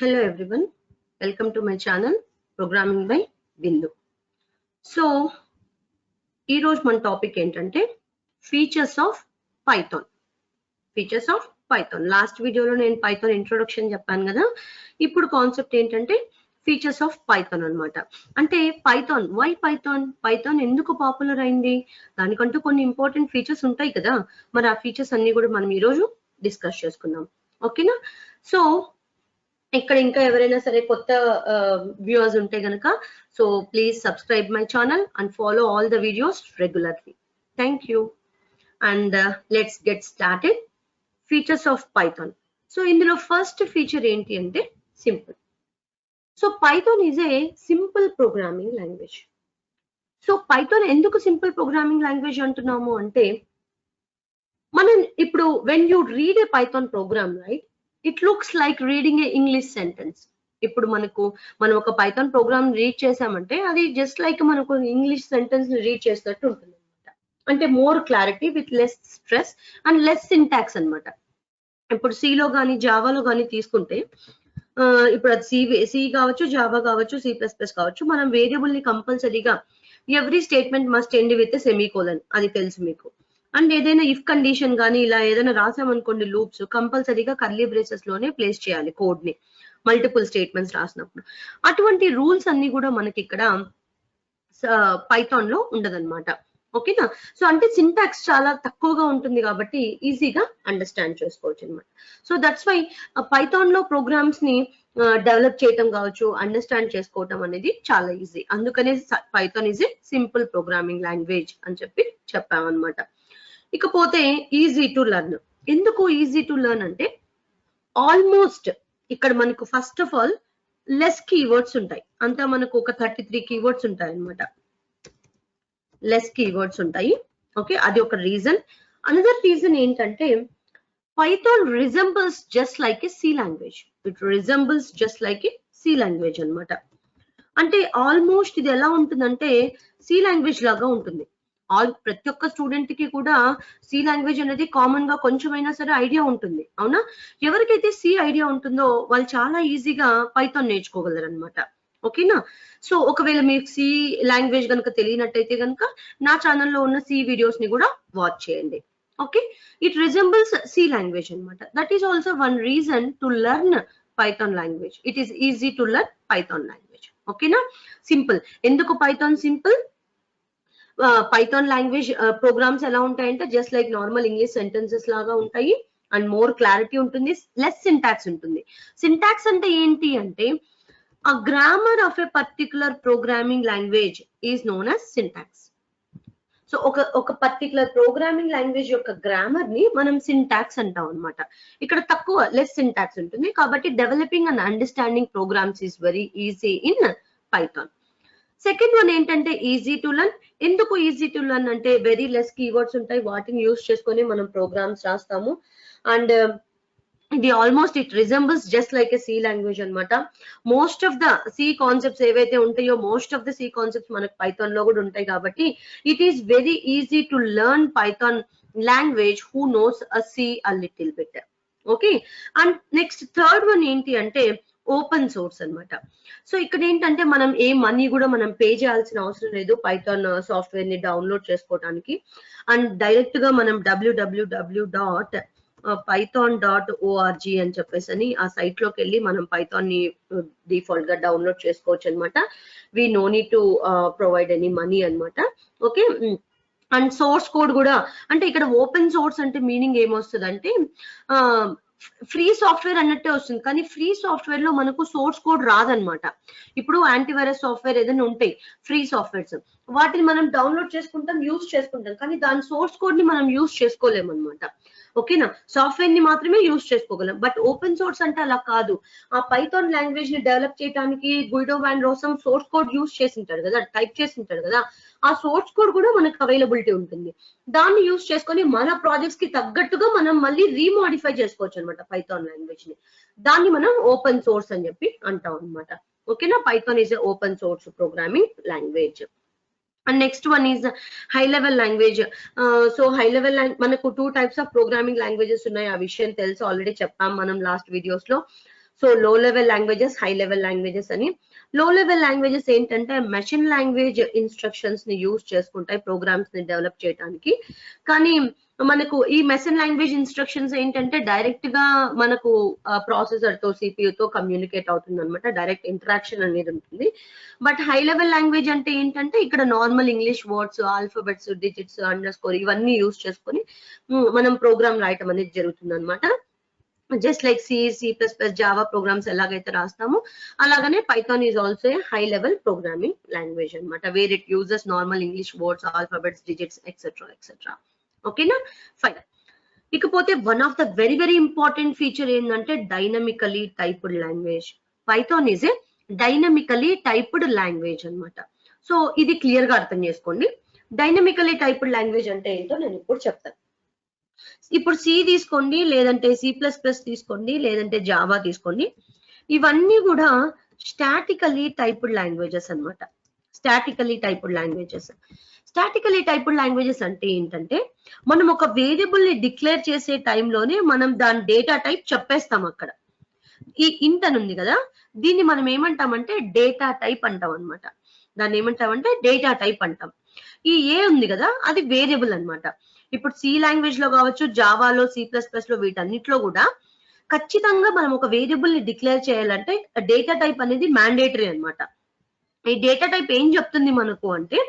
Hello everyone, welcome to my channel Programming by Bindu. So, ఈ రోజు మన topic ఏంటంటే features of Python. Features of Python. Last వీడియోలో నేను పైథాన్ ఇంట్రొడక్షన్ చెప్పాను కదా. ఇప్పుడు కాన్సెప్ట్ ఏంటంటే ఫీచర్స్ ఆఫ్ పైథాన్ అన్నమాట. అంటే పైథాన్, వై పైథాన్? పైథాన్ ఎందుకు పాపులర్ అయింది? దానికంటూ కొన్ని ఇంపార్టెంట్ ఫీచర్స్ ఉంటాయి కదా. మరి ఆ ఫీచర్స్ అన్ని కూడా మనం ఈ రోజు డిస్కస్ చేసుకుందాం. ఓకేనా? సో ఇక్కడ ఇంకా ఎవరైనా సరే కొత్త వ్యూవర్స్ ఉంటే గనక so please subscribe my channel and follow all the videos regularly. Thank you. And let's get started. Features of Python. So ఇందులో ఫస్ట్ ఫీచర్ ఏంటి అంటే simple. So Python is A simple programming language. So Python ఎందుకు simple programming language అంటున్నాము అంటే మనం ఇప్పుడు when you read A Python program right, it looks like reading A English sentence. ఇప్పుడు మనం ఒక పైథాన్ ప్రోగ్రామ్ రీడ్ చేసామంటే అది జస్ట్ లైక్ మనకు ఇంగ్లీష్ సెంటెన్స్ ని రీడ్ చేసినట్టు ఉంటుంది అనమాట. అంటే more clarity with less stress and less syntax అనమాట. ఇప్పుడు సిలో కానీ జావాలో కానీ తీసుకుంటే ఇప్పుడు అది సి కావచ్చు, జావా కావచ్చు, C++ కావచ్చు, మనం వేరియబుల్ ని కంపల్సరీగా every statement must end with semicolon, అది తెలుసు మీకు. అండ్ ఏదైనా ఇఫ్ కండిషన్ కానీ ఇలా ఏదైనా రాసామనుకోండి లూప్స్, కంపల్సరీగా కర్లీ బ్రేసెస్ లోనే ప్లేస్ చేయాలి కోడ్ ని మల్టిపుల్ స్టేట్మెంట్స్ రాసినప్పుడు. అటువంటి రూల్స్ అన్ని కూడా మనకి ఇక్కడ పైథాన్ లో ఉండదన్నమాట. ఓకేనా? సో అంటే సింటాక్స్ చాలా తక్కువగా ఉంటుంది కాబట్టి ఈజీగా అండర్స్టాండ్ చేసుకోవచ్చు అనమాట. సో దట్స్ వై పైథాన్ లో ప్రోగ్రామ్స్ ని డెవలప్ చేయటం కావచ్చు, అండర్స్టాండ్ చేసుకోవటం అనేది చాలా ఈజీ. అందుకనే Python is A simple programming language అని చెప్పామన్నమాట. ఇకపోతే ఈజీ టు లెర్న్. ఎందుకు ఈజీ టు లెర్న్ అంటే ఆల్మోస్ట్ ఇక్కడ మనకు first of all less keywords ఉంటాయి. అంతా మనకు ఒక 33 కీవర్డ్స్ ఉంటాయి అన్నమాట. లెస్ కీవర్డ్స్ ఉంటాయి. ఓకే, అది ఒక రీజన్. అనదర్ రీజన్ ఏంటంటే Python resembles just like a C language. It resembles just like a C language అన్నమాట. అంటే ఆల్మోస్ట్ ఇది ఎలా ఉంటుందంటే సి లాంగ్వేజ్ లాగా ఉంటుంది. ప్రతి ఒక్క స్టూడెంట్ కి కూడా సి లాంగ్వేజ్ అనేది కామన్ గా కొంచెమైనా సరే ఐడియా ఉంటుంది, అవునా? ఎవరికైతే సి ఐడియా ఉంటుందో వాళ్ళు చాలా ఈజీగా పైథాన్ నేర్చుకోగలరు అనమాట. ఓకేనా? సో ఒకవేళ మీకు సి లాంగ్వేజ్ కనుక తెలియనట్టయితే కనుక నా ఛానల్లో ఉన్న సి వీడియోస్ ని కూడా వాచ్ చేయండి. Okay, it resembles C language అనమాట. That is also one reason to learn Python language. It is easy to learn Python language. ఓకేనా? సింపుల్. ఎందుకు Python simple? Python language programs ఎలా ఉంటాయంటే just like normal English sentences లాగా ఉంటాయి. And more clarity ఉంటుంది, less syntax ఉంటుంది. Syntax అంటే ఏంటి అంటే a grammar of a particular programming language is known as syntax. So ఒక పర్టికులర్ ప్రోగ్రామింగ్ లాంగ్వేజ్ యొక్క గ్రామర్ ని మనం సింటాక్స్ అంటాం అనమాట. ఇక్కడ తక్కువ లెస్ సింటాక్స్ ఉంటుంది కాబట్టి developing and understanding programs is very easy in Python. Second one ఏంటంటే ఈజీ టు లెర్న్. ఎందుకు ఈజీ టు లెర్న్ అంటే వెరీ లెస్ కీవర్డ్స్ ఉంటాయి, వాటిని యూస్ చేసుకొని మనం ప్రోగ్రామ్స్ రాస్తాము. అండ్ ఇది almost it resembles just like a C language అనమాట. Most of the C concepts ఏవైతే ఉంటాయో most of the C concepts మనకు పైథాన్ లో కూడా ఉంటాయి కాబట్టి it is very easy to learn Python language who knows a C a little bit. Okay, and next third one ఏంటి అంటే open source అనమాట. సో ఇక్కడ ఏంటంటే మనం ఏ మనీ కూడా మనం పే చేయాల్సిన అవసరం లేదు పైథాన్ సాఫ్ట్వేర్ ని డౌన్లోడ్ చేసుకోవడానికి. అండ్ డైరెక్ట్ గా మనం www.python.org అని చెప్పేసి అని ఆ సైట్ లోకి వెళ్ళి మనం పైథాన్ ని డిఫాల్ట్ గా డౌన్లోడ్ చేసుకోవచ్చు అనమాట. We no need to provide any money అనమాట. ఓకే, అండ్ సోర్స్ కోడ్ కూడా అంటే ఇక్కడ ఓపెన్ సోర్స్ అంటే మీనింగ్ ఏమొస్తుంది అంటే ఫ్రీ సాఫ్ట్వేర్ అన్నట్టే వస్తుంది, కానీ ఫ్రీ సాఫ్ట్వేర్ లో మనకు సోర్స్ కోడ్ రాదనమాట. ఇప్పుడు యాంటీవైరస్ సాఫ్ట్వేర్ ఏదైనా ఉంటాయి ఫ్రీ సాఫ్ట్వేర్స్, వాటిని మనం డౌన్లోడ్ చేసుకుంటాం, యూజ్ చేసుకుంటాం, కానీ దాని సోర్స్ కోడ్ ని మనం యూజ్ చేసుకోలేము అనమాట. ఓకేనా? సాఫ్ట్వేర్ ని మాత్రమే యూజ్ చేసుకోగలం. బట్ ఓపెన్ సోర్స్ అంటే అలా కాదు. ఆ పైథాన్ లాంగ్వేజ్ ని డెవలప్ చేయడానికి గుయిడో వాన్ రోసమ్ సోర్స్ కోడ్ యూజ్ చేసింటాడు కదా, టైప్ చేసింటాడు కదా, ఆ సోర్స్ కోడ్ కూడా మనకు అవైలబిలిటీ ఉంటుంది. దాన్ని యూజ్ చేసుకొని మన ప్రాజెక్ట్స్ కి తగ్గట్టుగా మనం మళ్ళీ రీమోడిఫై చేసుకోవచ్చు అనమాట పైథాన్ లాంగ్వేజ్ ని. దాన్ని మనం ఓపెన్ సోర్స్ అని చెప్పి అంటాం అనమాట. ఓకేనా? Python is open source programming language. And next one is high level language. So high level మనకు 2 types ఆఫ్ ప్రోగ్రామింగ్ లాంగ్వేజెస్ ఉన్నాయి. ఆ విషయం తెలుసు, ఆల్రెడీ చెప్పాం మనం లాస్ట్ వీడియోస్ లో. సో లో level languages, high level languages అని. లో లెవెల్ లాంగ్వేజెస్ ఏంటంటే మెషిన్ లాంగ్వేజ్ ఇన్స్ట్రక్షన్స్ ని యూజ్ చేసుకుంటాయి ప్రోగ్రామ్స్ ని డెవలప్ చేయడానికి. కానీ మనకు ఈ మెషిన్ లాంగ్వేజ్ ఇన్స్ట్రక్షన్స్ ఏంటంటే డైరెక్ట్ గా మనకు ప్రాసెసర్ తో CPU తో కమ్యూనికేట్ అవుతుంది అనమాట, డైరెక్ట్ ఇంటరాక్షన్ అనేది ఉంటుంది. బట్ హై లెవెల్ లాంగ్వేజ్ అంటే ఏంటంటే ఇక్కడ normal English words, alphabets, digits, underscore ఇవన్నీ యూజ్ చేసుకొని మనం ప్రోగ్రామ్ రాయటం అనేది జరుగుతుంది అనమాట. Just like C++, Java programs ఎలాగైతే రాస్తామో అలాగనే Python is also a high level programming language అనమాట, where it uses normal English words, alphabets, digits etcetera etcetera. ఓకేనా, ఫైన్. ఇకపోతే one of the very important feature ఏంటంటే dynamically typed language. Python is a dynamically typed language అనమాట. So ఇది clear గా అర్థం చేసుకోండి. Dynamically typed language అంటే ఏంటో నేను ఇప్పుడు చెప్తాను. ఇప్పుడు C తీసుకోండి, లేదంటే C++ తీసుకోండి, లేదంటే జావా తీసుకోండి, ఇవన్నీ కూడా స్టాటికలీ టైప్డ్ లాంగ్వేజెస్ అనమాట. స్టాటికలీ టైప్డ్ లాంగ్వేజెస్. స్టాటికలీ టైప్డ్ లాంగ్వేజెస్ అంటే ఏంటంటే మనం ఒక వేరియబుల్ ని డిక్లేర్ చేసే టైంలోనే మనం దాని డేటా టైప్ చెప్పేస్తాం అక్కడ. ఈ ఇంట్ అని ఉంది కదా, దీన్ని మనం ఏమంటామంటే డేటా టైప్ అంటాం అనమాట. దాన్ని ఏమంటామంటే డేటా టైప్ అంటాం. ఈ A ఉంది కదా, అది వేరియబుల్ అనమాట. ఇప్పుడు C లాంగ్వేజ్ లో కావచ్చు, జావాలో, C++ లో వీటన్నిటిలో కూడా ఖచ్చితంగా మనం ఒక వేరియబుల్ ని డిక్లేర్ చేయాలంటే డేటా టైప్ అనేది మ్యాండేటరీ అనమాట. ఈ డేటా టైప్ ఏం చెప్తుంది మనకు అంటే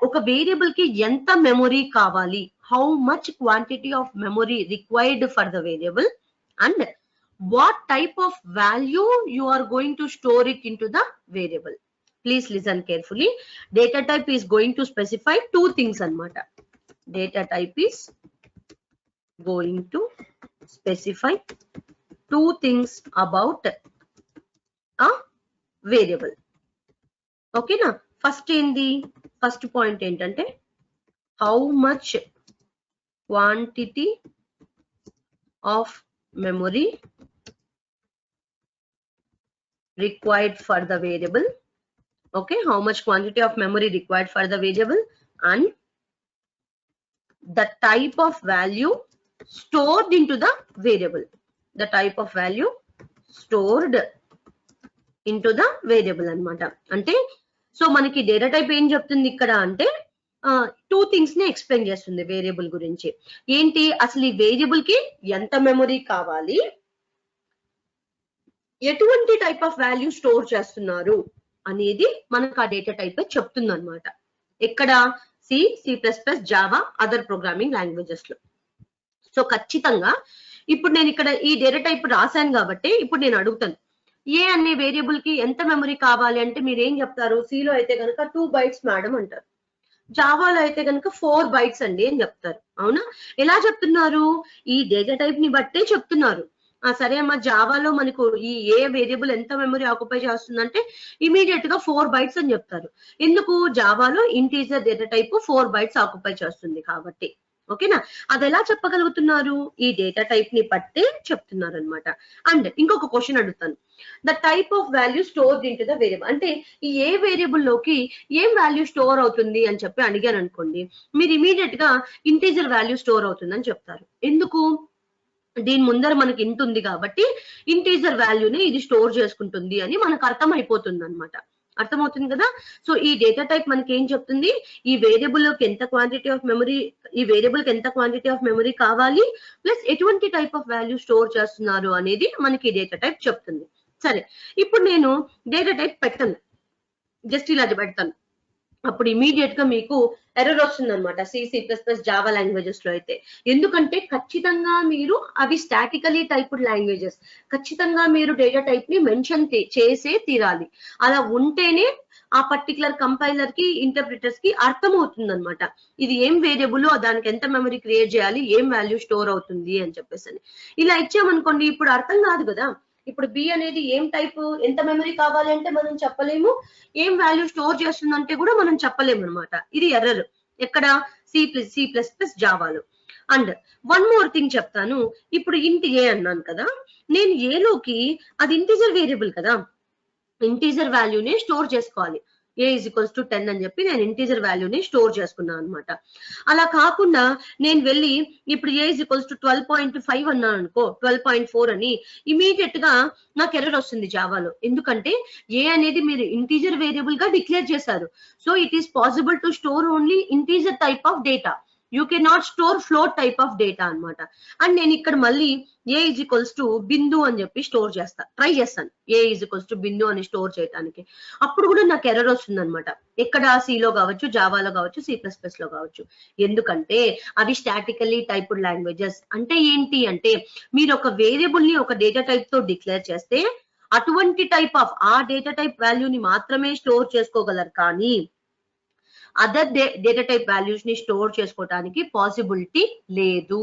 ఒక వేరియబుల్ కి ఎంత మెమొరీ కావాలి, how much quantity of memory required for the variable, and what type of value you are going to store it into the variable. Please listen carefully. Data type is going to specify two things anamata. Data type is going to specify two things about a variable. Okay na? First point entante how much quantity of memory required for the variable. Okay, how much quantity of memory required for the variable, and the type of value stored into the variable. The type of value stored into the variable anamata. Ante so manaki data type em cheptundi ikkada ante two things ni explain chestundi variable gurinchi. Enti asalu ee variable ki enta memory kavali, ఎటువంటి type of value store చేస్తున్నారు అనేది మనకు ఆ data type చెప్తుంది అనమాట. ఎక్కడ C++, Java, other programming languages లో. So ఖచ్చితంగా ఇప్పుడు నేను ఇక్కడ ఈ డేటా టైప్ రాశాను కాబట్టి ఇప్పుడు నేను అడుగుతాను ఏ అనే వేరియబుల్ కి ఎంత మెమరీ కావాలి అంటే మీరు ఏం చెప్తారు? C లో అయితే కనుక 2 bytes మేడం అంటారు, జావాలో అయితే కనుక 4 bytes అండి అని చెప్తారు. అవునా? ఎలా చెప్తున్నారు? ఈ డేటా టైప్ ని బట్టే చెప్తున్నారు. సరే అమ్మా, జావాలో మనకు ఈ ఏ వేరియబుల్ ఎంత మెమరీ ఆక్యుపై చేస్తుందంటే ఇమీడియట్ గా 4 bytes అని చెప్తారు. ఎందుకు? జావాలో integer data type 4 bytes occupy చేస్తుంది కాబట్టి. ఓకేనా? అది ఎలా చెప్పగలుగుతున్నారు? ఈ డేటా టైప్ ని బట్టే చెప్తున్నారు అనమాట. అండ్ ఇంకొక క్వశ్చన్ అడుగుతాను, the type of value stored into the variable. అంటే ఈ ఏ వేరియబుల్ లోకి ఏం వాల్యూ స్టోర్ అవుతుంది అని చెప్పి అడిగాను అనుకోండి, మీరు ఇమీడియట్ గా ఇంటీజర్ వాల్యూ స్టోర్ అవుతుందని చెప్తారు. ఎందుకు? దీని ముందర మనకి ఇంట్ ఉంది కాబట్టి ఇంటీజర్ వాల్యూని ఇది స్టోర్ చేసుకుంటుంది అని మనకు అర్థం అయిపోతుంది అనమాట. అర్థమవుతుంది కదా? సో ఈ డేటా టైప్ మనకి ఏం చెప్తుంది? ఈ వేరియబుల్ లోకి ఎంత క్వాంటిటీ ఆఫ్ మెమరీ, ఈ వేరియబుల్ కి ఎంత క్వాంటిటీ ఆఫ్ మెమరీ కావాలి, ప్లస్ ఎటువంటి టైప్ ఆఫ్ వాల్యూ స్టోర్ చేస్తున్నారు అనేది మనకి డేటా టైప్ చెప్తుంది. సరే, ఇప్పుడు నేను డేటా టైప్ పెట్టను, జస్ట్ ఇలా పెడతాను, అప్పుడు ఇమీడియట్ గా మీకు ఎర్రర్ వస్తుంది అనమాట C++, జావా లాంగ్వేజెస్ లో అయితే. ఎందుకంటే ఖచ్చితంగా మీరు అవి స్టాటికలీ టైప్డ్ లాంగ్వేజెస్, ఖచ్చితంగా మీరు డేటా టైప్ ని మెన్షన్ చేసే తీరాలి. అలా ఉంటేనే ఆ పర్టికులర్ కంపైలర్ కి, ఇంటర్ప్రిటర్స్ కి అర్థం అవుతుంది అనమాట. ఇది ఏం వేరియబుల్, దానికి ఎంత మెమరీ క్రియేట్ చేయాలి, ఏం వాల్యూ స్టోర్ అవుతుంది అని చెప్పేసి. ఇలా ఇచ్చామనుకోండి ఇప్పుడు అర్థం కాదు కదా. ఇప్పుడు B అనేది ఏం టైప్, ఎంత మెమరీ కావాలి అంటే మనం చెప్పలేము, ఏం వాల్యూ స్టోర్ చేస్తుందంటే కూడా మనం చెప్పలేము అనమాట. ఇది ఎర్రర్ ఎక్కడ? C++, జావాలో. అండ్ వన్ మోర్ థింగ్ చెప్తాను. ఇప్పుడు ఇంట్ ఏ అన్నాను కదా, నేను ఏలోకి అది ఇంటీజర్ వేరియబుల్ కదా, ఇంటీజర్ వాల్యూనే స్టోర్ చేసుకోవాలి. ఏ ఈజ్ ఈక్వల్స్ టు 10 అని చెప్పి నేను ఇంటీజర్ వాల్యూని స్టోర్ చేసుకున్నాను అనమాట. అలా కాకుండా నేను వెళ్ళి ఇప్పుడు ఏ ఈజ్ ఈక్వల్స్ టు 12.5 అన్నాను అనుకో, 12.4 అని ఇమీడియట్ గా నాకు ఎర్రర్ వస్తుంది జావాలో. ఎందుకంటే ఏ అనేది మీరు ఇంటీజర్ వేరియబుల్ గా డిక్లేర్ చేశారు. So it is possible to store only integer type of data. You can not store float type of data అనమాట. అండ్ నేను ఇక్కడ మళ్ళీ ఏ ఈజ్ ఈక్వల్స్ టు బిందు అని చెప్పి స్టోర్ చేస్తా, ట్రై చేస్తాను ఏ ఈజ్ ఈక్వల్స్ టు బిందు అని స్టోర్ చేయడానికి. అప్పుడు కూడా నాకు ఎర్రర్ వస్తుంది అనమాట. ఎక్కడ సిలో కావచ్చు, జావాలో కావచ్చు, C++ లో కావచ్చు. ఎందుకంటే అవి స్టాటికల్లీ టైప్డ్ లాంగ్వేజెస్. అంటే ఏంటి అంటే మీరు ఒక వేరియబుల్ ని ఒక డేటా టైప్ తో డిక్లేర్ చేస్తే అటువంటి టైప్ ఆఫ్ ఆ డేటా టైప్ వాల్యూని మాత్రమే స్టోర్ చేసుకోగలరు, కానీ అదర్ డేటా టైప్ వాల్యూస్ ని స్టోర్ చేసుకోవడానికి పాసిబిలిటీ లేదు.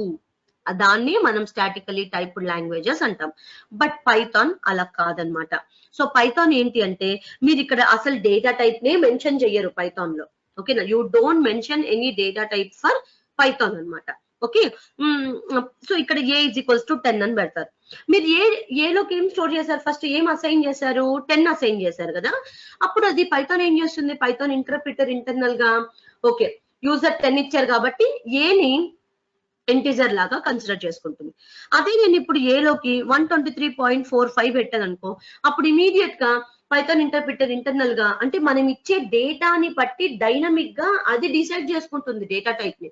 దాన్ని మనం స్టాటికల్లీ టైప్డ్ లాంగ్వేజెస్ అంటాం. బట్ పైథాన్ అలా కాదనమాట. సో పైథాన్ ఏంటి అంటే మీరు ఇక్కడ అసలు డేటా టైప్ నే మెన్షన్ చెయ్యరు పైథాన్ లో. ఓకేనా, you don't mention any data type for Python అనమాట. ఓకే, సో ఇక్కడ ఏ ఈజ్ ఈక్వల్స్ టు 10 అని పెడతారు. మీరు ఏలోకి ఏం స్టోర్ చేశారు, ఫస్ట్ ఏం అసైన్ చేశారు, 10 అసైన్ చేశారు కదా. అప్పుడు అది పైథాన్ ఏం చేస్తుంది, పైథాన్ ఇంటర్ప్రిటర్ ఇంటర్నల్ గా ఓకే యూజర్ 10 ఇచ్చారు కాబట్టి ఏని ఇంటీజర్ లాగా కన్సిడర్ చేసుకుంటుంది. అదే నేను ఇప్పుడు ఏలోకి 123.45 పెట్టాను అనుకో, అప్పుడు ఇమీడియట్ గా పైథాన్ ఇంటర్ప్రిటర్ ఇంటర్నల్ గా అంటే మనం ఇచ్చే డేటాని బట్టి డైనమిక్ గా అది డిసైడ్ చేసుకుంటుంది డేటా టైప్ ని.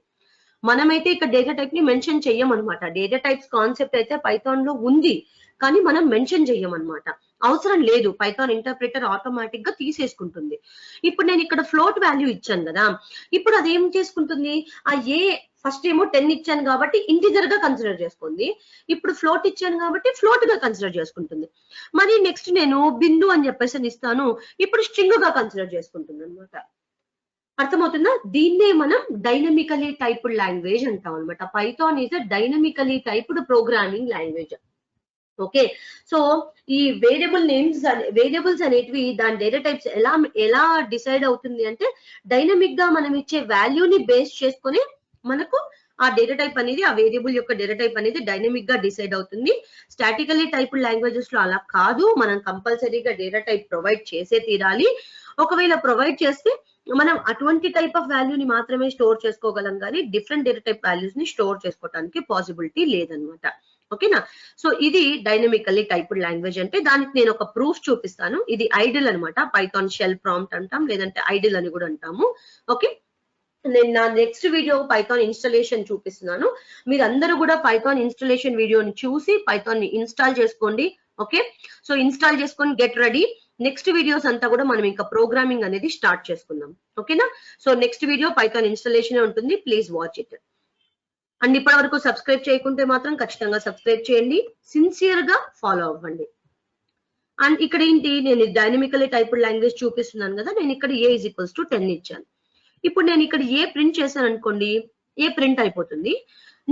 మనమైతే ఇక్కడ డేటా టైప్ ని మెన్షన్ చెయ్యమన్నమాట. డేటా టైప్స్ కాన్సెప్ట్ అయితే పైథాన్ లో ఉంది, కానీ మనం మెన్షన్ చెయ్యమన్నమాట. అవసరం లేదు, పైథాన్ ఇంటర్ప్రిటర్ ఆటోమేటిక్ గా తీసేసుకుంటుంది. ఇప్పుడు నేను ఇక్కడ ఫ్లోట్ వాల్యూ ఇచ్చాను కదా, ఇప్పుడు అది ఏం చేసుకుంటుంది, ఆ ఏ ఫస్ట్ ఏమో 10 ఇచ్చాను కాబట్టి ఇంటిజర్ గా కన్సిడర్ చేసుకుంది, ఇప్పుడు ఫ్లోట్ ఇచ్చాను కాబట్టి ఫ్లోట్ గా కన్సిడర్ చేసుకుంటుంది. మరి నెక్స్ట్ నేను బిందు అని చెప్పేసి ఇస్తాను, ఇప్పుడు స్ట్రింగ్ గా కన్సిడర్ చేసుకుంటుంది అనమాట. అర్థమవుతుందా? దీన్నే మనం డైనమికలీ టైప్డ్ లాంగ్వేజ్ అంటాం అనమాట. Python is a dynamically typed programming language. Okay, so ఈ వేరియబుల్స్ అనేటివి దాని డేటా టైప్స్ ఎలా డిసైడ్ అవుతుంది అంటే డైనమిక్ గా మనం ఇచ్చే వాల్యూని బేస్ చేసుకొని మనకు ఆ డేటా టైప్ అనేది, ఆ వేరియబుల్ యొక్క డేటా టైప్ అనేది డైనమిక్ గా డిసైడ్ అవుతుంది. స్టాటికల్లీ టైప్డ్ లాంగ్వేజెస్ లో అలా కాదు, మనం కంపల్సరీగా డేటా టైప్ ప్రొవైడ్ చేసే తీరాలి. ఒకవేళ ప్రొవైడ్ చేస్తే మనం అటువంటి టైప్ ఆఫ్ వాల్యూని మాత్రమే స్టోర్ చేసుకోగలం, కానీ డిఫరెంట్ డేటా టైప్ వాల్యూస్ ని స్టోర్ చేసుకోవడానికి పాసిబిలిటీ లేదనమాట. ఓకేనా, సో ఇది డైనమికల్లీ టైప్డ్ లాంగ్వేజ్ అంటే. దానికి నేను ఒక ప్రూఫ్ చూపిస్తాను. ఇది ఐడిల్ అనమాట, పైథాన్ షెల్ ప్రాంప్ట్ అంటాం, లేదంటే ఐడిల్ అని కూడా అంటాము. ఓకే, నేను నా నెక్స్ట్ వీడియో పైథాన్ ఇన్స్టాలేషన్ చూపిస్తున్నాను. మీరు అందరూ కూడా పైథాన్ ఇన్స్టాలేషన్ వీడియోని చూసి పైథాన్ ని ఇన్స్టాల్ చేసుకోండి. ఓకే, సో ఇన్స్టాల్ చేసుకొని గెట్ రెడీ. నెక్స్ట్ వీడియోస్ అంతా కూడా మనం ఇంకా ప్రోగ్రామింగ్ అనేది స్టార్ట్ చేసుకుందాం. ఓకేనా, so next video Python installation ఉంటుంది, ప్లీజ్ వాచ్ ఇట్. అండ్ ఇప్పటి వరకు సబ్స్క్రైబ్ చేయకుంటే మాత్రం ఖచ్చితంగా సబ్స్క్రైబ్ చేయండి, సిన్సియర్ గా ఫాలో అవ్వండి. అండ్ ఇక్కడ ఏంటి, నేను డైనమికల్లీ టైప్డ్ లాంగ్వేజ్ చూపిస్తున్నాను కదా, నేను ఇక్కడ ఏ ఈజ్ ఈక్వల్స్ టు 10 ఇచ్చాను. ఇప్పుడు నేను ఇక్కడ ఏ ప్రింట్ చేశాను అనుకోండి, ఏ ప్రింట్ అయిపోతుంది.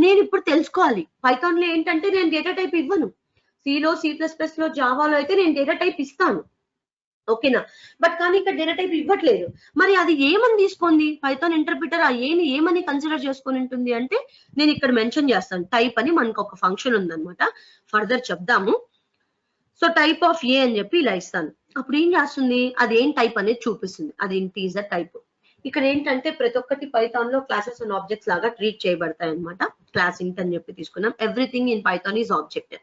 నేను ఇప్పుడు తెలుసుకోవాలి పైథాన్ లో ఏంటంటే నేను డేటా టైప్ ఇవ్వను. సిలో, C++ లో, జావాలో అయితే నేను డేటా టైప్ ఇస్తాను. ఓకేనా, బట్ కానీ ఇక్కడ డేటా టైప్ ఇవ్వట్లేదు. మరి అది ఏమని తీసుకోండి, పైథాన్ ఇంటర్ప్రిటర్ ఆ ఏని ఏమని కన్సిడర్ చేసుకొని ఉంటుంది అంటే నేను ఇక్కడ మెన్షన్ చేస్తాను, టైప్ అని మనకు ఒక ఫంక్షన్ ఉందన్నమాట. ఫర్దర్ చెప్దాము. సో టైప్ ఆఫ్ ఏ అని చెప్పి ఇలా ఇస్తాను. అప్పుడు ఏం చేస్తుంది, అది ఏం టైప్ అనేది చూపిస్తుంది, అది ఇంటీజర్ టైప్. ఇక్కడ ఏంటంటే ప్రతి ఒక్కటి పైథాన్ లో క్లాసెస్ అండ్ ఆబ్జెక్ట్స్ లాగా ట్రీట్ చేయబడతాయి అనమాట. క్లాస్ ఇంట్ అని చెప్పి తీసుకున్నాం. Everything in Python is object.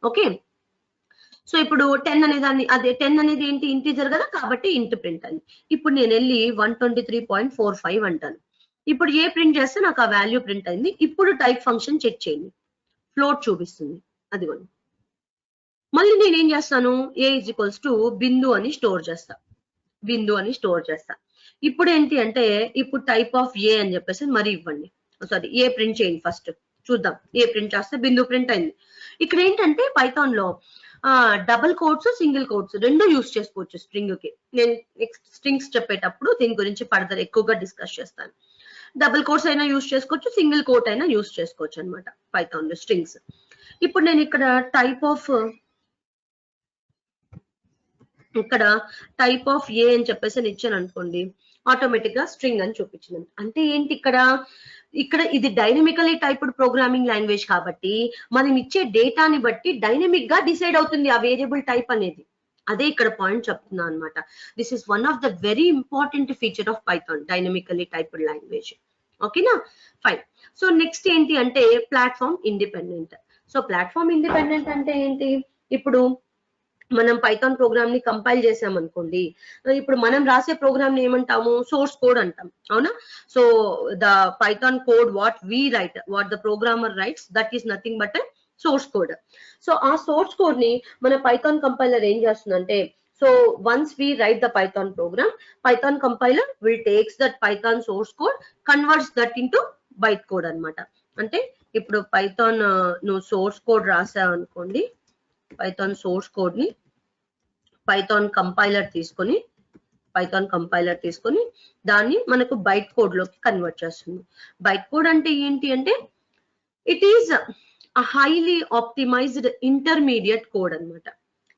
Okay, so ఇప్పుడు 10 అనే దాన్ని, అదే 10 అనేది ఏంటి, ఇంటీజర్ కదా, కాబట్టి ఇంట్ ప్రింట్ అని. ఇప్పుడు నేను వెళ్ళి 123.45 అంటాను. ఇప్పుడు ఏ ప్రింట్ చేస్తే నాకు ఆ వాల్యూ ప్రింట్ అయింది. ఇప్పుడు టైప్ ఫంక్షన్ చెక్ చేయండి, ఫ్లోట్ చూపిస్తుంది, అదిగోండి. మళ్ళీ నేను ఏం చేస్తాను, ఏ ఈజ్ ఈక్వల్స్ టు బిందు అని స్టోర్ చేస్తా, బిందు అని స్టోర్ చేస్తా. ఇప్పుడు ఏంటి అంటే ఇప్పుడు టైప్ ఆఫ్ ఏ అని చెప్పేసి మరి ఇవ్వండి, సారీ ఏ ప్రింట్ చేయండి. ఫస్ట్ చూద్దాం, ఏ ప్రింట్ చేస్తే బిందు ప్రింట్ అయింది. ఇక్కడ ఏంటంటే పైథాన్ లో డబుల్ కోట్స్, సింగిల్ కోట్స్ రెండు యూస్ చేసుకోవచ్చు స్ట్రింగ్ కి. నేను నెక్స్ట్ స్ట్రింగ్స్ చెప్పేటప్పుడు దీని గురించి ఫర్దర్ ఎక్కువగా డిస్కస్ చేస్తాను. డబుల్ కోట్స్ అయినా యూస్ చేసుకోవచ్చు, సింగిల్ కోట్ అయినా యూస్ చేసుకోవచ్చు అనమాట పైథాన్ లో స్ట్రింగ్స్. ఇప్పుడు నేను ఇక్కడ టైప్ ఆఫ్ ఏ అని చెప్పేసి ఇచ్చాను అనుకోండి, ఆటోమేటిక్ గా స్ట్రింగ్ అని చూపించింది. అంటే ఏంటి, ఇక్కడ ఇది డైనమికలీ టైప్డ్ ప్రోగ్రామింగ్ లాంగ్వేజ్ కాబట్టి మనం ఇచ్చే డేటాని బట్టి డైనమిక్ గా డిసైడ్ అవుతుంది ఆ వేరియబుల్ టైప్ అనేది. అదే ఇక్కడ పాయింట్ చెప్తున్నా అనమాట. This is one of the very important feature of Python, dynamically typed language. ఓకేనా, ఫైన్. సో నెక్స్ట్ ఏంటి అంటే platform independent. So platform independent అంటే ఏంటి, ఇప్పుడు మనం పైథాన్ ప్రోగ్రామ్ ని కంపైల్ చేసాం అనుకోండి, ఇప్పుడు మనం రాసే ప్రోగ్రామ్ ని ఏమంటాము, సోర్స్ కోడ్ అంటాం, అవునా. So the Python code what we write, what the programmer writes, that is nothing but source code. So ఆ సోర్స్ కోడ్ ని మన పైథాన్ కంపైలర్ ఏం చేస్తుందంటే, so once we write the Python program, Python compiler will takes that Python source code, converts that into byte code అన్నమాట. అంటే ఇప్పుడు Python నువ్వు source code రాసావు అనుకోండి, పైథాన్ సోర్స్ కోడ్ ని పైథాన్ కంపైలర్ తీసుకొని దాన్ని మనకు బైట్ కోడ్ లోకి కన్వర్ట్ చేస్తుంది. బైట్ కోడ్ అంటే ఏంటి అంటే it is a highly optimized intermediate code అన్నమాట.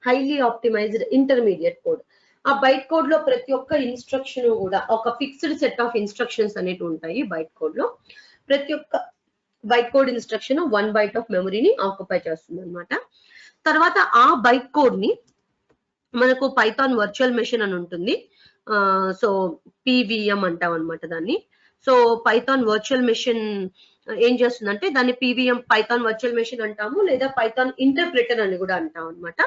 Highly optimised intermediate code. ఆ బైట్ కోడ్ లో ప్రతి ఒక్క ఇన్స్ట్రక్షన్ కూడా ఒక ఫిక్స్డ్ సెట్ ఆఫ్ ఇన్స్ట్రక్షన్స్ అనేవి ఉంటాయి. బైట్ కోడ్ లో ప్రతి ఒక్క byte code instruction 1 byte of మెమరీని ఆక్యుపై చేస్తుంది అనమాట. తర్వాత ఆ బైట్ కోడ్ ని మనకు పైథాన్ వర్చువల్ మెషిన్ అని ఉంటుంది. సో పీవీఎం అంటాం అనమాట దాన్ని. సో పైథాన్ వర్చువల్ మెషిన్ ఏం చేస్తుందంటే దాన్ని పీవీఎం పైథాన్ వర్చువల్ మెషిన్ అంటాము, లేదా పైథాన్ ఇంటర్ప్రిటర్ అని కూడా అంటాం అనమాట.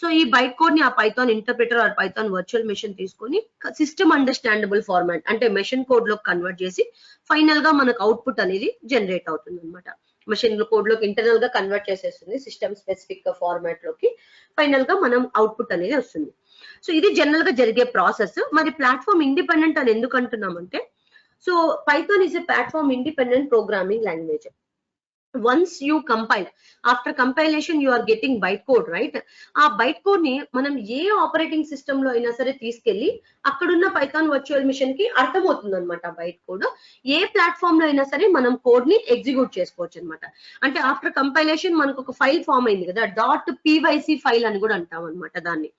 సో ఈ బైట్ కోడ్ ని ఆ Python interpreter or Python virtual machine తీసుకొని సిస్టమ్ అండర్స్టాండబుల్ ఫార్మాట్ అంటే మెషిన్ కోడ్ లో కన్వర్ట్ చేసి ఫైనల్ గా మనకు అవుట్పుట్ అనేది జనరేట్ అవుతుంది అనమాట. మెషిన్ కోడ్ లోకి ఇంటర్నల్ గా కన్వర్ట్ చేసేస్తుంది సిస్టమ్ స్పెసిఫిక్ ఫార్మాట్ లోకి, ఫైనల్ గా మనం అవుట్పుట్ అనేది వస్తుంది. సో ఇది జనరల్ గా జరిగే ప్రాసెస్. మరి ప్లాట్ఫామ్ ఇండిపెండెంట్ అని ఎందుకు అంటున్నామంటే, so Python is a platform independent programming language. Once you compile, after compilation you are getting bytecode, right? ఆ బైట్ కోడ్ ని మనం ఏ ఆపరేటింగ్ సిస్టమ్ లో అయినా సరే తీసుకెళ్లి అక్కడున్న పైథాన్ వర్చువల్ మిషన్ కి అర్థమవుతుంది అనమాట. బైట్ కోడ్ ఏ ప్లాట్ఫామ్ లో అయినా సరే మనం కోడ్ ని ఎగ్జిక్యూట్ చేసుకోవచ్చు అనమాట. అంటే ఆఫ్టర్ కంపైలేషన్ మనకు ఒక ఫైల్ ఫామ్ అయింది కదా, .pyc ఫైల్ అని కూడా అంటాం అనమాట దాన్ని.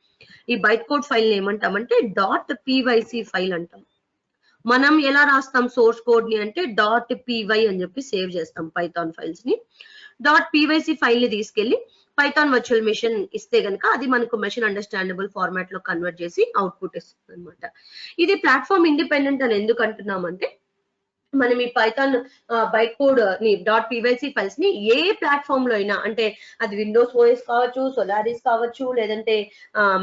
ఈ బైట్ కోడ్ ఫైల్ ని ఏమంటామంటే .pyc ఫైల్ అంటాం. మనం ఎలా రాస్తాం సోర్స్ కోడ్ ని అంటే .py అని చెప్పి సేవ్ చేస్తాం పైథాన్ ఫైల్స్ ని. .pyc ఫైల్ ని తీసుకెళ్లి పైథాన్ వర్చువల్ మెషిన్ ఇస్తే గనక అది మనకు మెషిన్ అండర్స్టాండబుల్ ఫార్మాట్ లో కన్వర్ట్ చేసి అవుట్పుట్ ఇస్తుంది అనమాట. ఇది ప్లాట్ఫామ్ ఇండిపెండెంట్ అని ఎందుకు అంటున్నామంటే, మనం ఈ పైథాన్ బైట్ కోడ్ ని .pyc ఫైల్స్ ని ఏ ప్లాట్ఫామ్ లో అయినా, అంటే అది విండోస్ ఓఎస్ కావచ్చు, సోలారిస్ కావచ్చు, లేదంటే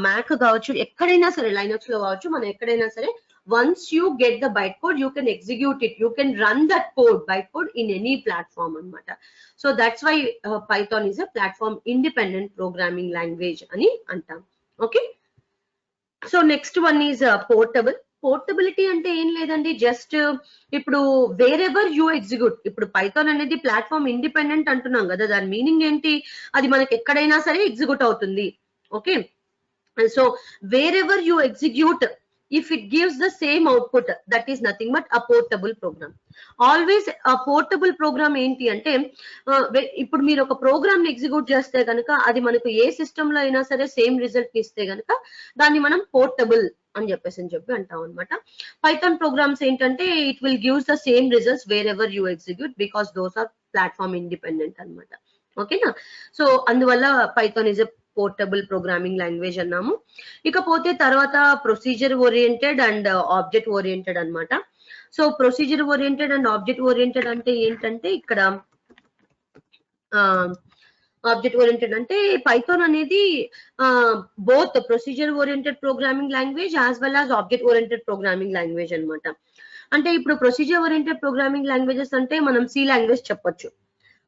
మ్యాక్ కావచ్చు, ఎక్కడైనా సరే లైనక్స్ లో కావచ్చు, మనం ఎక్కడైనా సరే once you get the bytecode you can execute it, you can run that bytecode in any platform anamata. So that's why Python is a platform independent programming language ani antam. Okay, so next one is portable. Portability అంటే ఏం లేదండి, just ఇప్పుడు wherever you execute, ఇప్పుడు Python అనేది platform independent అంటున్నాం కదా, దాని meaning ఏంటి, అది మనకి ఎక్కడైనా సరే ఎగ్జిక్యూట్ అవుతుంది. Okay, so wherever you execute, if it gives the same output, that is nothing but a portable program. Always a portable program ఏంటి అంటే, ఇప్పుడు మీరు ఒక ప్రోగ్రామ్ ని ఎగ్జిక్యూట్ చేస్తే కనుక అది మనకు ఏ సిస్టమ్ లో అయినా సరే సేమ్ రిజల్ట్ ఇస్తే కనుక దాన్ని మనం పోర్టబుల్ అని చెప్పి అంటాం అనమాట. పైథాన్ ప్రోగ్రామ్స్ ఏంటంటే it will gives the same results wherever you execute, because those are platform independent అనమాట. ఓకేనా, సో అందువల్ల Python is a portable programming language అన్నాము. ఇకపోతే తర్వాత procedure oriented and object oriented అన్నమాట. So procedure oriented and object oriented అంటే ఏంటంటే, ఇక్కడ ఆబ్జెక్ట్ ఓరియంటెడ్ అంటే పైథాన్ అనేది both procedure oriented programming language as well as object oriented programming language అన్నమాట. అంటే ఇప్పుడు ప్రొసీజర్ ఓరియంటెడ్ ప్రోగ్రామింగ్ లాంగ్వేజెస్ అంటే మనం సి లాంగ్వేజ్ చెప్పొచ్చు.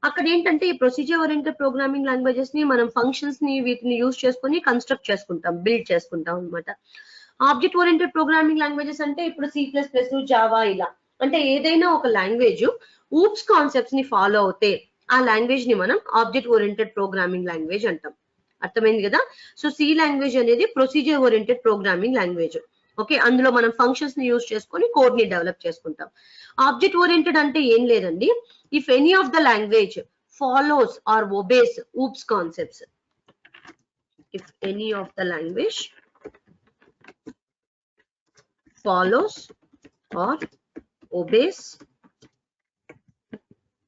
అక్కడ ఏంటంటే ఈ ప్రొసీజర్ ఓరియంటెడ్ ప్రోగ్రామింగ్ లాంగ్వేజెస్ ని మనం ఫంక్షన్స్ ని వీటిని యూజ్ చేసుకొని కన్స్ట్రక్ట్ చేసుకుంటాం, బిల్డ్ చేసుకుంటాం అనమాట. ఆబ్జెక్ట్ ఓరియంటెడ్ ప్రోగ్రామింగ్ లాంగ్వేజెస్ అంటే ఇప్పుడు C++, జావా ఇలా, అంటే ఏదైనా ఒక లాంగ్వేజ్ ఊప్స్ కాన్సెప్ట్స్ ని ఫాలో అవుతే ఆ లాంగ్వేజ్ ని మనం ఆబ్జెక్ట్ ఓరియంటెడ్ ప్రోగ్రామింగ్ లాంగ్వేజ్ అంటాం. అర్థమైంది కదా. సో సి లాంగ్వేజ్ అనేది procedure oriented programming language. Okay, అందులో మనం ఫంక్షన్స్ ని యూజ్ చేసుకొని కోడ్ ని డెవలప్ చేసుకుంటాం. ఆబ్జెక్ట్ ఓరియంటెడ్ అంటే ఏం లేదండి, if any of the language follows or obeys OOPS concepts, if any of the language follows or obeys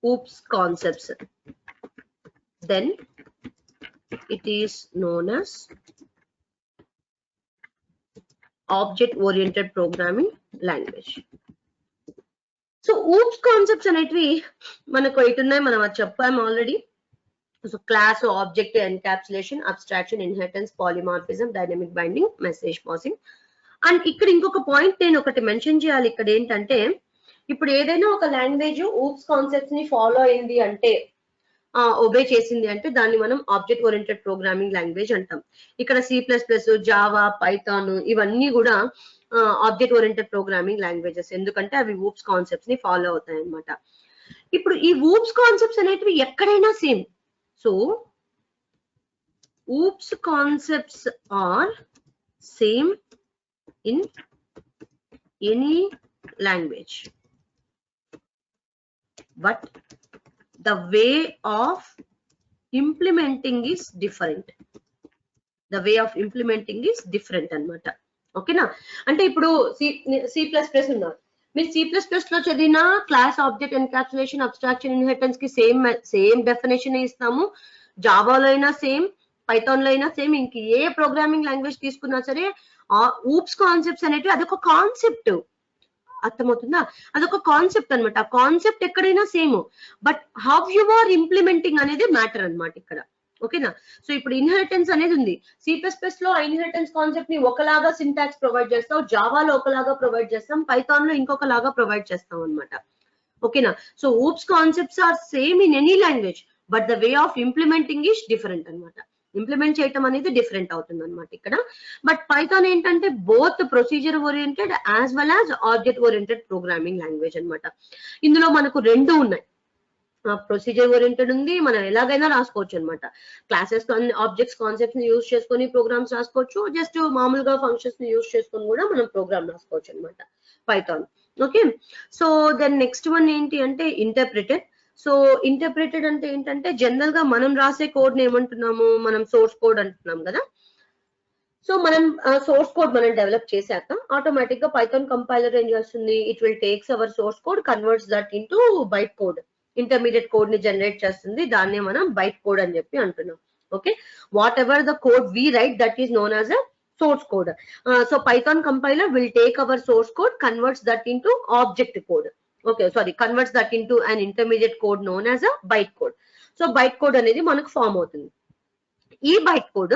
OOPS concepts, then it is known as object oriented programming language. So oops concepts అనేటివి మనకు ఎటున్నాయి, మనం అది చెప్పాము already. So class, object, encapsulation, abstraction, inheritance, polymorphism, dynamic binding, message passing. And ఇక్కడ ఇంకొక point నేను ఒకటి mention చేయాలి ఇక్కడ ఏంటంటే, ఇప్పుడు ఏదైనా ఒక లాంగ్వేజ్ ఊప్స్ కాన్సెప్ట్స్ ని ఫాలో అయింది అంటే, ఒబే చేసింది అంటే దాన్ని మనం ఆబ్జెక్ట్ ఓరియంటెడ్ ప్రోగ్రామింగ్ లాంగ్వేజ్ అంటాం. ఇక్కడ C++, జావా, పైథాన్ ఇవన్నీ కూడా ఆబ్జెక్ట్ ఓరియంటెడ్ ప్రోగ్రామింగ్ లాంగ్వేజెస్, ఎందుకంటే అవి ఊప్స్ కాన్సెప్ట్స్ ని ఫాలో అవుతాయి అన్నమాట. ఇప్పుడు ఈ ఊప్స్ కాన్సెప్ట్స్ అనేటివి ఎక్కడైనా same. So oops concepts are same in any language, but the way of implementing is different. The way of implementing is different అన్నమాట. ఓకేనా? అంటే ఇప్పుడు C++ ఉన్నారు, మీరు C++ లో చదివిన class, object, encapsulation, abstraction, inheritance కి సేమ్ డెఫినేషన్ ఇస్తాము. జావాలో అయినా సేమ్, పైథాన్ లో అయినా సేమ్, ఇంక ఏ ప్రోగ్రామింగ్ లాంగ్వేజ్ తీసుకున్నా సరే ఊప్స్ కాన్సెప్ట్స్ అనేటివి అదొక కాన్సెప్ట్. అర్థమవుతుందా? అదొక కాన్సెప్ట్ అనమాట. ఆ కాన్సెప్ట్ ఎక్కడైనా same, but how you are implementing అనేది మ్యాటర్ అనమాట ఇక్కడ. ఓకేనా? సో ఇప్పుడు ఇన్హెరిటెన్స్ అనేది ఉంది. C++ లో ఇన్హెరిటెన్స్ కాన్సెప్ట్ ని ఒకలాగా సింటాక్స్ ప్రొవైడ్ చేస్తాం, జావాలో ఒకలాగా ప్రొవైడ్ చేస్తాం, పైథాన్ లో ఇంకొకలాగా ప్రొవైడ్ చేస్తాం అనమాట. ఓకేనా? So oops concepts are same in any language, but the way of implementing is different అనమాట. ఇంప్లిమెంట్ చేయటం అనేది డిఫరెంట్ అవుతుంది అనమాట ఇక్కడ. బట్ పైథాన్ ఏంటంటే both procedure oriented as well as object oriented programming language అనమాట. ఇందులో మనకు రెండు ఉన్నాయి, ప్రొసీజర్ ఓరియంటెడ్ ఉంది, మనం ఎలాగైనా రాసుకోవచ్చు అనమాట. క్లాసెస్, ఆబ్జెక్ట్స్, కాన్సెప్ట్స్ ని యూజ్ చేసుకొని ప్రోగ్రామ్స్ రాసుకోవచ్చు, జస్ట్ మామూలుగా ఫంక్షన్స్ ని యూజ్ చేసుకొని కూడా మనం ప్రోగ్రామ్ రాసుకోవచ్చు అనమాట Python. Okay, so then next one ఏంటి అంటే ఇంటర్ప్రిటెడ్. సో ఇంటర్ప్రిటెడ్ అంటే ఏంటంటే జనరల్ గా మనం రాసే కోడ్ ని ఏమంటున్నాము, మనం సోర్స్ కోడ్ అంటున్నాం కదా. సో మనం సోర్స్ కోడ్ మనం డెవలప్ చేశాక ఆటోమేటిక్ గా పైథాన్ కంపైలర్ ఏం చేస్తుంది, it will takes our source code, converts that into byte code, intermediate code ని జనరేట్ చేస్తుంది. దాన్నే మనం బైట్ కోడ్ అని చెప్పి అంటున్నాం. Okay, whatever the code we write that is known as a source code. So Python compiler will take our source code, converts that into object code. Okay, sorry, converts that into an intermediate code known as a bytecode. So bytecode అనేది మనకు form అవుతుంది. ఈ byte code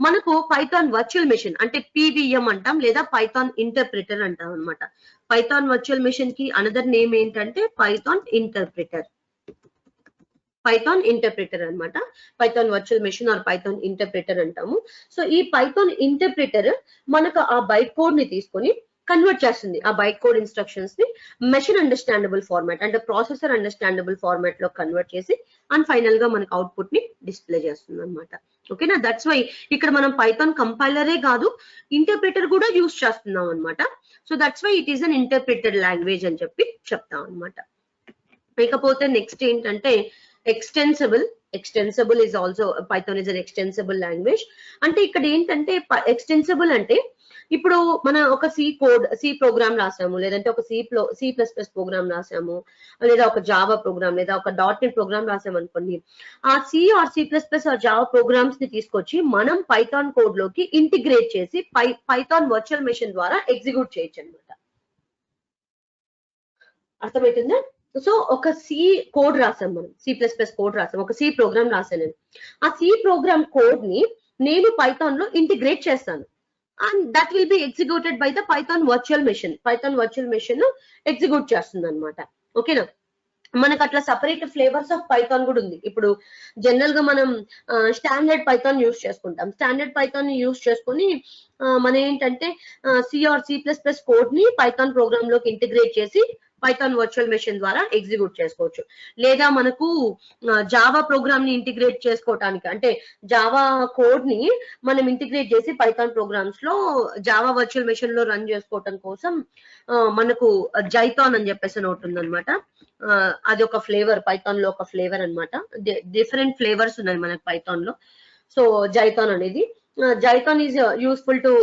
మనకు Python virtual machine అంటే PVM అంటాం, లేదా Python interpreter అంటాం అనమాట. పైథాన్ వర్చువల్ మెషిన్ కి అనదర్ నేమ్ ఏంటంటే పైథాన్ ఇంటర్ప్రిటర్. పైథాన్ ఇంటర్ప్రిటర్ అనమాట. Python virtual machine are Python interpreter అంటాము. సో ఈ పైథాన్ ఇంటర్ప్రిటర్ మనకు ఆ బైట్ కోడ్ ని తీసుకొని కన్వర్ట్ చేస్తుంది, ఆ బైట్ కోడ్ ఇన్స్ట్రక్షన్స్ ని మెషిన్ అండర్స్టాండబుల్ ఫార్మాట్ అంటే ప్రాసెసర్ అండర్స్టాండబుల్ ఫార్మాట్ లో కన్వర్ట్ చేసి అండ్ ఫైనల్ గా మనకు అవుట్పుట్ ని డిస్ప్లే చేస్తుంది అనమాట. ఓకేనా? దట్స్ వై ఇక్కడ మనం పైథాన్ కంపైలరే కాదు ఇంటర్ప్రిటర్ కూడా యూస్ చేస్తున్నాం అనమాట. So that's why it is an interpreted language అని చెప్పి చెప్తాం అనమాట. ఇకపోతే నెక్స్ట్ ఏంటంటే extensible. Extensible is also Python is an extensible language. అంటే ఇక్కడ ఏంటంటే extensible అంటే ఇప్పుడు మనం ఒక సి ప్రోగ్రామ్ రాసాము, లేదంటే ఒక C++ ప్రోగ్రామ్ రాసాము, లేదా ఒక జావా ప్రోగ్రామ్, లేదా ఒక .NET ప్రోగ్రామ్ రాసాము అనుకోండి. ఆ C or C++ or Java programs ని తీసుకొచ్చి మనం పైథాన్ కోడ్ లోకి ఇంటిగ్రేట్ చేసి పైథాన్ వర్చువల్ మెషిన్ ద్వారా ఎగ్జిక్యూట్ చేయొచ్చు అనమాట. అర్థమవుతుందా? సో ఒక సి కోడ్ రాసాం, మనం C++ కోడ్ రాసాం, ఒక సి ప్రోగ్రామ్ రాసాను నేను. ఆ సి ప్రోగ్రామ్ కోడ్ ని నేను పైథాన్ లో ఇంటిగ్రేట్ చేస్తాను and that will be executed by the Python virtual machine. Python virtual machine execute చేస్తుంది అనమాట. ఓకేనా? మనకు అట్లా సపరేట్ ఫ్లేవర్స్ ఆఫ్ పైథాన్ కూడా ఉంది. ఇప్పుడు జనరల్ గా మనం స్టాండర్డ్ పైథాన్ యూస్ చేసుకుంటాం. స్టాండర్డ్ పైథాన్ ని యూస్ చేసుకుని మనం ఏంటంటే సి ఆర్ C++ కోడ్ ని పైథాన్ ప్రోగ్రామ్ లోకి ఇంటిగ్రేట్ చేసి పైథాన్ వర్చువల్ మెషిన్ ద్వారా ఎగ్జిక్యూట్ చేసుకోవచ్చు. లేదా మనకు జావా ప్రోగ్రామ్ ని ఇంటిగ్రేట్ చేసుకోవటానికి అంటే జావా కోడ్ ని మనం ఇంటిగ్రేట్ చేసి పైథాన్ ప్రోగ్రామ్స్ లో జావా వర్చువల్ మెషిన్ లో రన్ చేసుకోవటం కోసం మనకు జైథాన్ అని చెప్పేసి ఒకటి ఉందన్నమాట. అది ఒక ఫ్లేవర్, పైథాన్ లో ఒక ఫ్లేవర్ అనమాట. డిఫరెంట్ ఫ్లేవర్స్ ఉన్నాయి మనకు పైథాన్ లో. సో జైథాన్ అనేది, Jython is useful to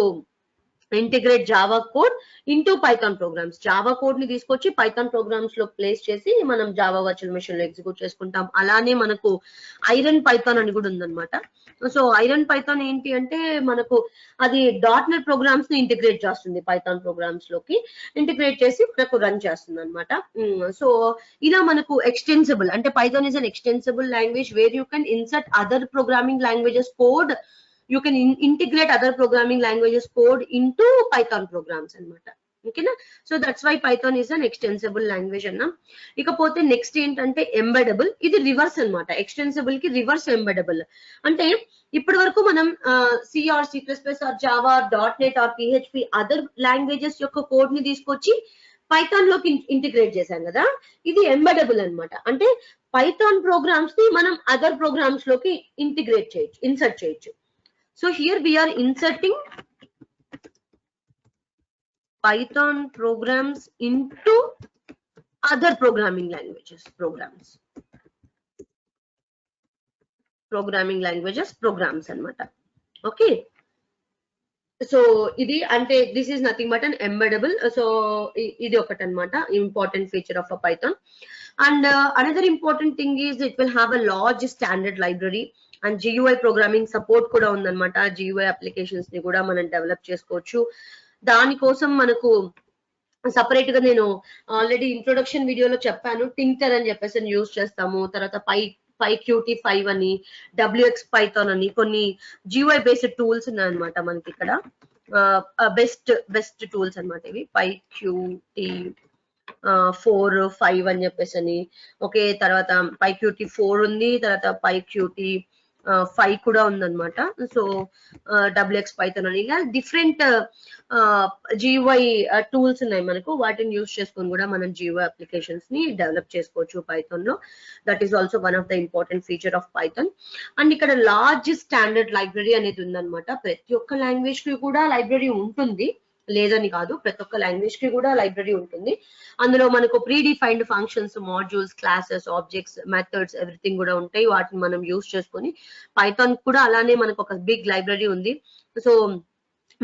integrate Java code into Python programs. Java code ని తీసుకొచ్చి పైథాన్ ప్రోగ్రామ్స్ లో ప్లేస్ చేసి మనం జావా వర్చువల్ మెషిన్ లో ఎగ్జిక్యూట్ చేసుకుంటాం. అలానే మనకు ఐరన్ పైథాన్ అని కూడా ఉందన్నమాట. సో ఐరన్ పైథాన్ ఏంటి అంటే మనకు అది .NET ప్రోగ్రామ్స్ ని ఇంటిగ్రేట్ చేస్తుంది పైథాన్ ప్రోగ్రామ్స్ లోకి, ఇంటిగ్రేట్ చేసి మనకు రన్ చేస్తుంది అనమాట. సో ఇలా మనకు ఎక్స్టెన్సిబుల్ అంటే Python is an extensible language where you can insert other programming languages code. You can integrate other programming languages code into Python programs anamata. Okay na? So that's why Python is an extensible language anna. Ikapothe next ఏంటంటే embeddable. ఇది reverse అన్నమాట. Extensible కి reverse embeddable. అంటే ఇప్పటి వరకు మనం C or C++ or Java or .NET or PHP other languages యొక్క code ని తీసుకొచ్చి పైథాన్ లోకి ఇంటిగ్రేట్ చేశాం కదా, ఇది ఎంబెడబుల్ అన్నమాట. అంటే పైథాన్ ప్రోగ్రామ్స్ ని మనం అదర్ ప్రోగ్రామ్స్ లోకి ఇంటిగ్రేట్ చేయొచ్చు, ఇన్సర్ట్ చేయొచ్చు. So here we are inserting Python programs into other programming languages programs anamata. Okay, so idi ante this is nothing but an embeddable. So idi okati anamata important feature of a Python. And another important thing is it will have a large standard library and GUI programming support కూడా ఉందన్నమాట. GUI applications ని కూడా మనం develop చేసుకోవచ్చు. దానికోసం మనకు separate గా నేను ఆల్రెడీ ఇంట్రొడక్షన్ వీడియోలో చెప్పాను, టింకర్ అని చెప్పేసి యూజ్ చేస్తాము. తర్వాత PyQt5 అని, WX Python అని కొన్ని GUI బేస్డ్ టూల్స్ ఉన్నాయన్నమాట మనకి ఇక్కడ. బెస్ట్ టూల్స్ అన్నమాట ఇవి. PyQt4, 5 అని చెప్పేసి అని. ఓకే, తర్వాత PyQt4 ఉంది, తర్వాత PyQt5 కూడా ఉందన్నమాట. సో WX Python అని ఇలా డిఫరెంట్ GUI టూల్స్ ఉన్నాయి మనకు. వాటిని యూజ్ చేసుకొని కూడా మనం GUI అప్లికేషన్స్ ని డెవలప్ చేసుకోవచ్చు పైథాన్ లో. That is also one of the important feature of Python. And ఇక్కడ లార్జ్ స్టాండర్డ్ లైబ్రరీ అనేది ఉందన్నమాట. ప్రతి ఒక్క లాంగ్వేజ్ కి కూడా లైబ్రరీ ఉంటుంది, లేదని కాదు, ప్రతి ఒక్క లాంగ్వేజ్ కి కూడా లైబ్రరీ ఉంటుంది. అందులో మనకు pre defined functions, modules, classes, objects, methods everything కూడా ఉంటాయి. వాటిని మనం యూజ్ చేసుకొని పైథాన్ కూడా అలానే మనకు ఒక బిగ్ లైబ్రరీ ఉంది. సో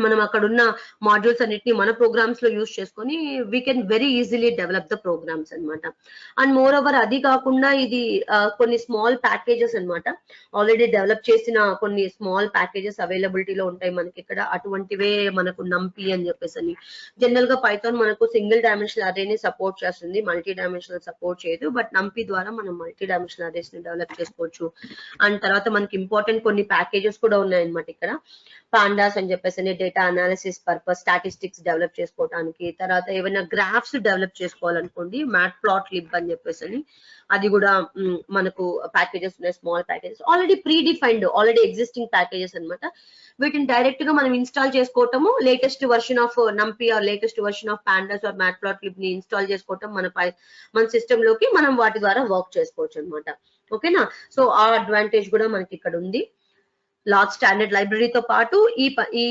మనం అక్కడ ఉన్న మాడ్యూల్స్ అన్నిటిని మన ప్రోగ్రామ్స్ లో యూజ్ చేసుకొని we can very easily develop the programs అనమాట. అండ్ మోర్ ఓవర్ అది కాకుండా ఇది కొన్ని స్మాల్ ప్యాకేజెస్ అన్నమాట. ఆల్రెడీ డెవలప్ చేసిన కొన్ని స్మాల్ ప్యాకేజెస్ అవైలబిలిటీలో ఉంటాయి మనకి ఇక్కడ. అటువంటివే మనకు నంపి అని చెప్పేసి అని. జనరల్ గా పైథాన్ మనకు సింగిల్ డైమెన్షనల్ అరేని సపోర్ట్ చేస్తుంది, మల్టీ డైమెన్షనల్ సపోర్ట్ చేయదు. బట్ నంపి ద్వారా మనం మల్టీ డైమెన్షనల్ అరేస్ ని డెవలప్ చేసుకోవచ్చు. అండ్ తర్వాత మనకి ఇంపార్టెంట్ కొన్ని ప్యాకేజెస్ కూడా ఉన్నాయన్నమాట ఇక్కడ. పాండాస్ అని చెప్పేసి data analysis purpose, statistics develop చేసుకోవడానికి. తర్వాత ఏమైనా గ్రాఫ్స్ డెవలప్ చేసుకోవాలనుకోండి, మ్యాట్ప్లాట్లిబ్ అని చెప్పేసి అని, అది కూడా మనకు ప్యాకేజెస్ ఉన్నాయి, small packages already predefined, already existing packages అనమాట. వీటిని డైరెక్ట్ గా మనం ఇన్స్టాల్ చేసుకోవటము, latest version of NumPy or latest version of pandas or Matplotlib ని ఇన్స్టాల్ చేసుకోవటం మన సిస్టమ్ లోకి మనం వాటి ద్వారా వర్క్ చేసుకోవచ్చు అనమాట. ఓకేనా? సో ఆ అడ్వాంటేజ్ కూడా మనకి ఇక్కడ ఉంది. లార్జ్ స్టాండర్డ్ లైబ్రరీతో పాటు ఈ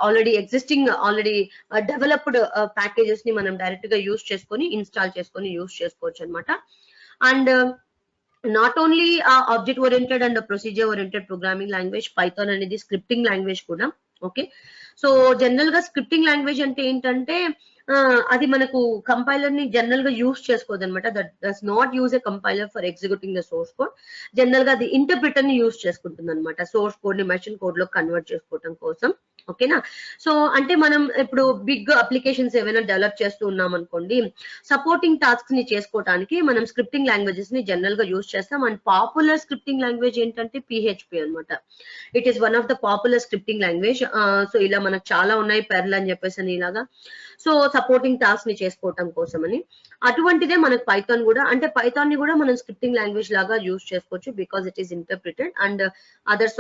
already existing, already developed packages ని మనం డైరెక్ట్ గా యూజ్ చేసుకొని, ఇన్స్టాల్ చేసుకొని యూజ్ చేసుకోవచ్చు అనమాట. And not only object oriented and procedure oriented programming language, Python అనేది స్క్రిప్టింగ్ లాంగ్వేజ్ కూడా. ఓకే, సో జనరల్ గా స్క్రిప్టింగ్ లాంగ్వేజ్ అంటే ఏంటంటే అది మనకు కంపైలర్ ని జనరల్ గా యూజ్ చేసుకోదు అనమాట. That does not use a compiler for executing the source code. General గా అది ఇంటర్ప్రిటర్ ని యూజ్ చేసుకుంటుంది అనమాట, సోర్స్ కోడ్ ని మెషిన్ కోడ్ లో కన్వర్ట్ చేసుకోవడం కోసం. ఓకేనా? సో అంటే మనం ఇప్పుడు బిగ్ అప్లికేషన్స్ ఏమైనా డెవలప్ చేస్తూ ఉన్నాం అనుకోండి, సపోర్టింగ్ టాస్క్స్ ని చేసుకోవడానికి మనం స్క్రిప్టింగ్ లాంగ్వేజెస్ ని జనరల్ గా యూజ్ చేస్తాం. అండ్ పాపులర్ స్క్రిప్టింగ్ లాంగ్వేజ్ ఏంటంటే PHP అనమాట. It is one of the popular scripting language. So ఇలా మనకు చాలా ఉన్నాయి, పెర్ల్ అని చెప్పేసి అని ఇలాగా. సో సపోర్టింగ్ టాస్క్ ని చేసుకోవటం కోసం అని. అటువంటిదే మనకు పైథాన్ కూడా. అంటే పైథాన్ ని కూడా మనం స్క్రిప్టింగ్ లాంగ్వేజ్ లాగా యూజ్ చేసుకోవచ్చు, because it is interpreted. And other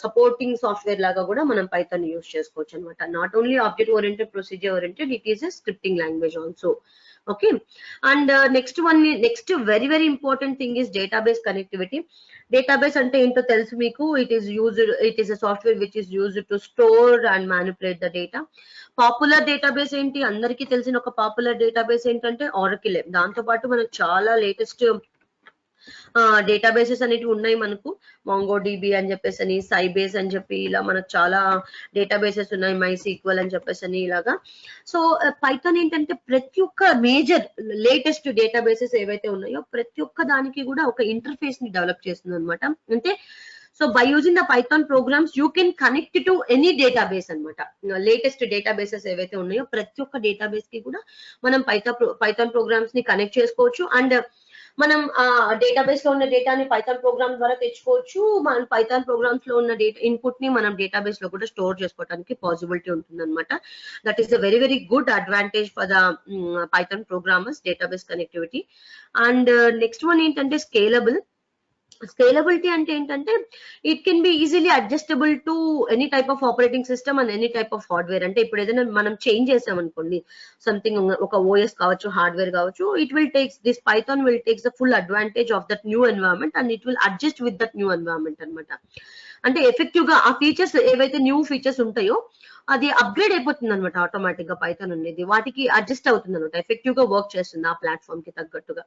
supporting software లాగా కూడా మనం పైథాన్ యూజ్ చేసుకోవచ్చు అనమాట. Not only object oriented, procedure oriented, it is a scripting language also. Okay, and next very very important thing is database connectivity. Database అంటే ఏంటో తెలుసు మీకు. It is a software which is used to store and manipulate the data. Popular database ఏంటి? అందరికీ తెలిసిన ఒక popular database ఏంటంటే Oracle. దాంతో పాటు మనకు చాలా లేటెస్ట్ డేటాబేసెస్ అనేటివి ఉన్నాయి మనకు. MongoDB అని చెప్పేసి అని, Sybase అని చెప్పి ఇలా మనకు చాలా డేటాబేసెస్ ఉన్నాయి. MySQL అని చెప్పేసి అని ఇలాగా. సో పైథాన్ ఏంటంటే ప్రతి ఒక్క మేజర్ లేటెస్ట్ డేటాబేసెస్ ఏవైతే ఉన్నాయో ప్రతి ఒక్క దానికి కూడా ఒక ఇంటర్ఫేస్ ని డెవలప్ చేస్తుంది అనమాట. అంటే so by using the Python programs you can connect to any database అన్నమాట. లేటెస్ట్ డేటాబేసెస్ ఏవైతే ఉన్నాయో ప్రతి ఒక్క డేటాబేస్ కి కూడా మనం పైథాన్ ప్రోగ్రామ్స్ ని కనెక్ట్ చేసుకోవచ్చు. అండ్ మనం డేటాబేస్ లో ఉన్న డేటాని పైథాన్ ప్రోగ్రామ్ ద్వారా తెచ్చుకోవచ్చు. మనం పైథాన్ ప్రోగ్రామ్స్ లో ఉన్న డేటా ఇన్పుట్ ని మనం డేటాబేస్ లో కూడా స్టోర్ చేసుకోవడానికి పాసిబిలిటీ ఉంటుంది అనమాట. That is a very very good advantage for the Python programmers, database connectivity. And next one ఏంటంటే స్కేలబిలిటీ అంటే ఏంటంటే it can be easily adjustable to any type of operating system and any type of hardware. అంటే ఇప్పుడు ఏదైనా మనం change చేసాం అనుకోండి, something ఒక ఓఎస్ కావచ్చు, హార్డ్వేర్ కావచ్చు, it will takes this Python will takes the full advantage of that new environment and it will adjust with that new environment అనమాట. అంటే ఎఫెక్టివ్ గా ఆ ఫీచర్స్ ఏవైతే న్యూ ఫీచర్స్ ఉంటాయో అది అప్గ్రేడ్ అయిపోతుంది అనమాట ఆటోమేటిక్ గా. పైథాన్ అనేది వాటికి అడ్జస్ట్ అవుతుంది అనమాట, ఎఫెక్టివ్ గా వర్క్ చేస్తుంది ఆ ప్లాట్ఫామ్ కి తగ్గట్టుగా.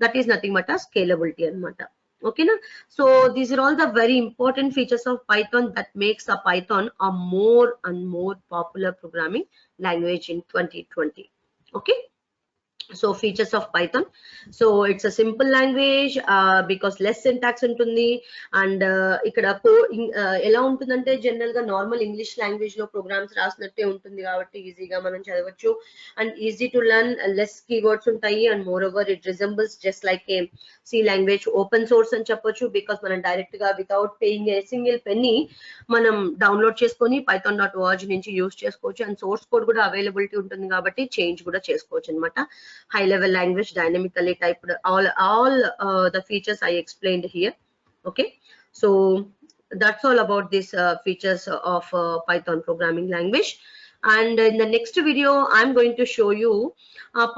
That is nothing but scalability అనమాట. Okay na? So these are all the very important features of Python that makes a Python a more and more popular programming language in 2020. Okay, so features of Python. So it's a simple language because less syntax ఉంటుంది. And ఇక్కడ ఎలా ఉంటుందంటే general గా normal English language లో programs రాసినట్టే ఉంటుంది కాబట్టి ఈజీగా మనం చదవచ్చు. And easy to learn, less keywords ఉంటాయి. And more it resembles just like a C language. Open source అని చెప్పొచ్చు బికాస్ మనం డైరెక్ట్ గా without paying a single penny మనం డౌన్లోడ్ చేసుకొని python.org నుంచి యూస్ చేసుకోవచ్చు. అండ్ సోర్స్ కోడ్ కూడా అవైలబిలిటీ ఉంటుంది కాబట్టి చేంజ్ కూడా చేసుకోవచ్చు అనమాట. High level language, dynamically typed, all the features I explained here. Okay, so that's all about these features of Python programming language. And in the next video I'm going to show you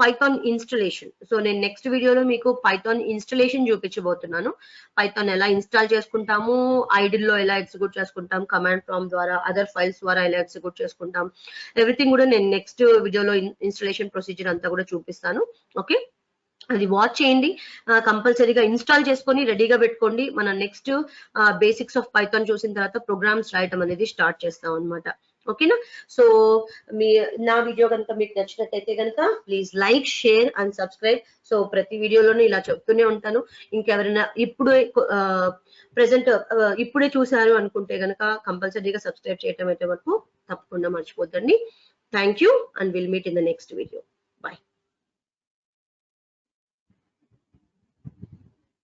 Python installation. So నేను next వీడియోలో మీకు Python installation చూపించబోతున్నాను. Python ఎలా install చేసుకుంటాము, idol లో ఎలా execute చేసుకుంటాం, command prompt ద్వారా, అదర్ ఫైల్స్ ద్వారా ఎలా ఎగ్జిక్యూట్ చేసుకుంటాం, ఎవ్రీథింగ్ కూడా నేను నెక్స్ట్ వీడియోలో ఇన్స్టాలేషన్ ప్రొసీజర్ అంతా కూడా చూపిస్తాను. ఓకే, అది వాచ్ చేయండి. కంపల్సరీగా ఇన్స్టాల్ చేసుకొని రెడీగా పెట్టుకోండి. మనం నెక్స్ట్ బేసిక్స్ ఆఫ్ పైథాన్ చూసిన తర్వాత ప్రోగ్రామ్స్ రాయటం అనేది స్టార్ట్ చేస్తాం అనమాట. ఓకేనా? సో నా వీడియో కనుక మీకు నచ్చినట్టయితే కనుక please like, share and subscribe. So ప్రతి వీడియోలోనూ ఇలా చెప్తూనే ఉంటాను. ఇంకెవరైనా ఇప్పుడే చూసారు అనుకుంటే కనుక కంపల్సరీగా సబ్స్క్రైబ్ చేయటం అయితే వరకు తప్పకుండా మర్చిపోద్దండి. Thank you and will meet in the next video.